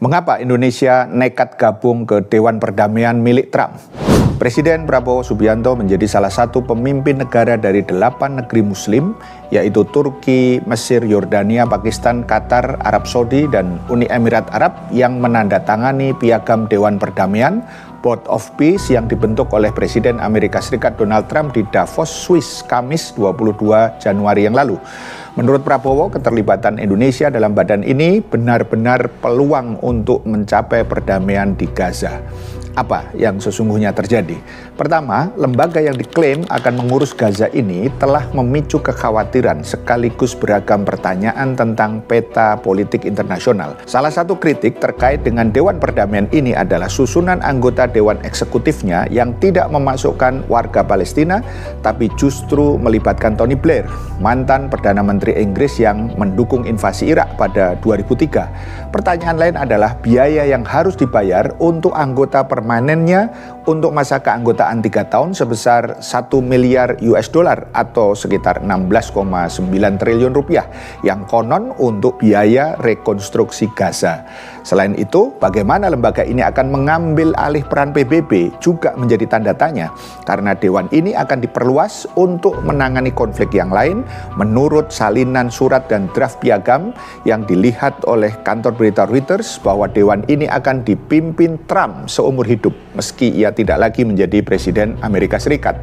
Mengapa Indonesia nekat gabung ke Dewan Perdamaian milik Trump? Presiden Prabowo Subianto menjadi salah satu pemimpin negara dari 8 negeri Muslim, yaitu Turki, Mesir, Yordania, Pakistan, Qatar, Arab Saudi, dan Uni Emirat Arab yang menandatangani Piagam Dewan Perdamaian Board of Peace yang dibentuk oleh Presiden Amerika Serikat Donald Trump di Davos, Swiss, Kamis 22 Januari yang lalu. Menurut Prabowo, keterlibatan Indonesia dalam badan ini benar-benar peluang untuk mencapai perdamaian di Gaza. Apa yang sesungguhnya terjadi? Pertama, lembaga yang diklaim akan mengurus Gaza ini telah memicu kekhawatiran sekaligus beragam pertanyaan tentang peta politik internasional. Salah satu kritik terkait dengan Dewan Perdamaian ini adalah susunan anggota Dewan Eksekutifnya yang tidak memasukkan warga Palestina, tapi justru melibatkan Tony Blair, mantan Perdana Menteri Inggris yang mendukung invasi Irak pada 2003. Pertanyaan lain adalah biaya yang harus dibayar untuk anggota permanennya untuk masa keanggotaan 3 tahun sebesar 1 miliar US dollar atau sekitar 16,9 triliun rupiah yang konon untuk biaya rekonstruksi Gaza. Selain itu, bagaimana lembaga ini akan mengambil alih peran PBB juga menjadi tanda tanya karena dewan ini akan diperluas untuk menangani konflik yang lain menurut salinan surat dan draft piagam yang dilihat oleh kantor berita Reuters bahwa dewan ini akan dipimpin Trump seumur hidup meski ia tidak lagi menjadi Presiden Amerika Serikat.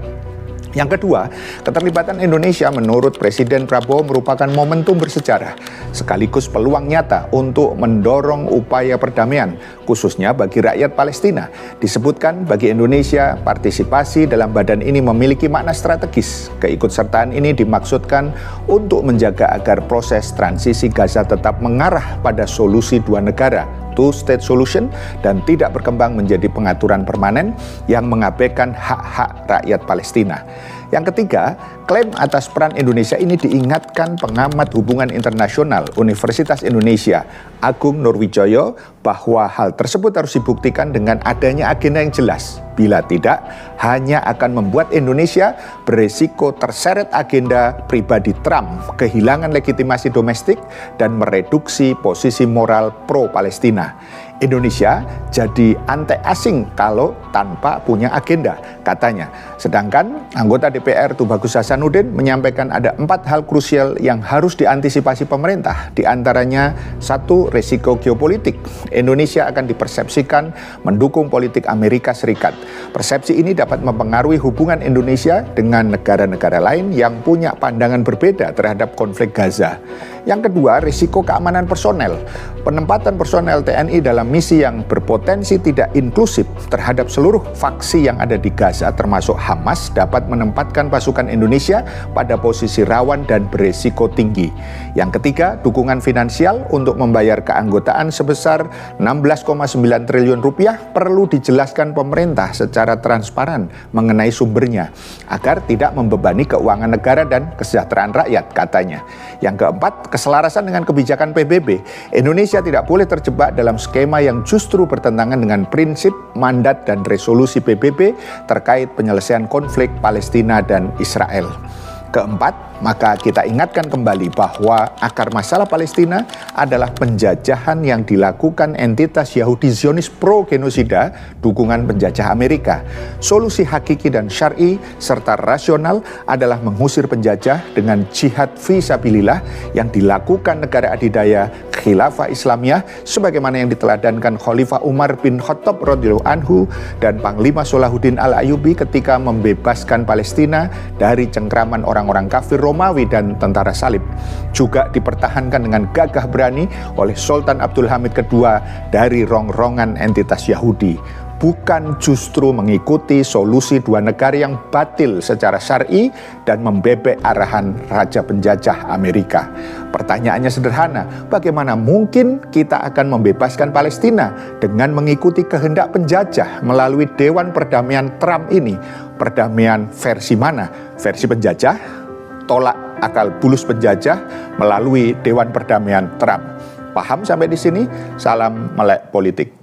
Yang kedua, keterlibatan Indonesia menurut Presiden Prabowo merupakan momentum bersejarah, sekaligus peluang nyata untuk mendorong upaya perdamaian, khususnya bagi rakyat Palestina. Disebutkan bagi Indonesia, partisipasi dalam badan ini memiliki makna strategis. Keikutsertaan ini dimaksudkan untuk menjaga agar proses transisi Gaza tetap mengarah pada solusi dua negara, two-state solution, dan tidak berkembang menjadi pengaturan permanen yang mengabaikan hak-hak rakyat Palestina. Yang ketiga, klaim atas peran Indonesia ini diingatkan pengamat hubungan internasional Universitas Indonesia, Agung Nurwijoyo, bahwa hal tersebut harus dibuktikan dengan adanya agenda yang jelas. Bila tidak, hanya akan membuat Indonesia beresiko terseret agenda pribadi Trump, kehilangan legitimasi domestik, dan mereduksi posisi moral pro-Palestina. Indonesia jadi antek asing kalau tanpa punya agenda, katanya. Sedangkan anggota DPR Tubagus Hasanuddin menyampaikan ada 4 hal krusial yang harus diantisipasi pemerintah. Di antaranya, 1, resiko geopolitik. Indonesia akan dipersepsikan mendukung politik Amerika Serikat. Persepsi ini dapat mempengaruhi hubungan Indonesia dengan negara-negara lain yang punya pandangan berbeda terhadap konflik Gaza. Yang kedua, risiko keamanan personel. Penempatan personel TNI dalam misi yang berpotensi tidak inklusif terhadap seluruh faksi yang ada di Gaza, termasuk Hamas, dapat menempatkan pasukan Indonesia pada posisi rawan dan beresiko tinggi. Yang ketiga, dukungan finansial untuk membayar keanggotaan sebesar 16,9 triliun rupiah perlu dijelaskan pemerintah secara transparan mengenai sumbernya, agar tidak membebani keuangan negara dan kesejahteraan rakyat, katanya. Yang keempat, keselarasan dengan kebijakan PBB. Indonesia tidak boleh terjebak dalam skema yang justru bertentangan dengan prinsip, mandat, dan resolusi PBB terkait penyelesaian konflik Palestina dan Israel. Keempat, maka kita ingatkan kembali bahwa akar masalah Palestina adalah penjajahan yang dilakukan entitas Yahudi Zionis pro-genosida, dukungan penjajah Amerika. Solusi hakiki dan syar'i serta rasional adalah mengusir penjajah dengan jihad fisabilillah yang dilakukan negara adidaya Khilafah Islamiyah sebagaimana yang diteladankan Khalifah Umar bin Khattab radhiyallahu anhu dan Panglima Salahuddin Al-Ayyubi ketika membebaskan Palestina dari cengkraman orang-orang kafir Romawi dan tentara salib. Juga dipertahankan dengan gagah berani oleh Sultan Abdul Hamid II dari rongrongan entitas Yahudi, bukan justru mengikuti solusi dua negara yang batil secara syar'i dan membebek arahan raja penjajah Amerika. Pertanyaannya sederhana, bagaimana mungkin kita akan membebaskan Palestina dengan mengikuti kehendak penjajah melalui Dewan Perdamaian Trump ini? Perdamaian versi mana? Versi penjajah? Tolak akal bulus penjajah melalui Dewan Perdamaian Trump. Paham sampai di sini? Salam melek politik.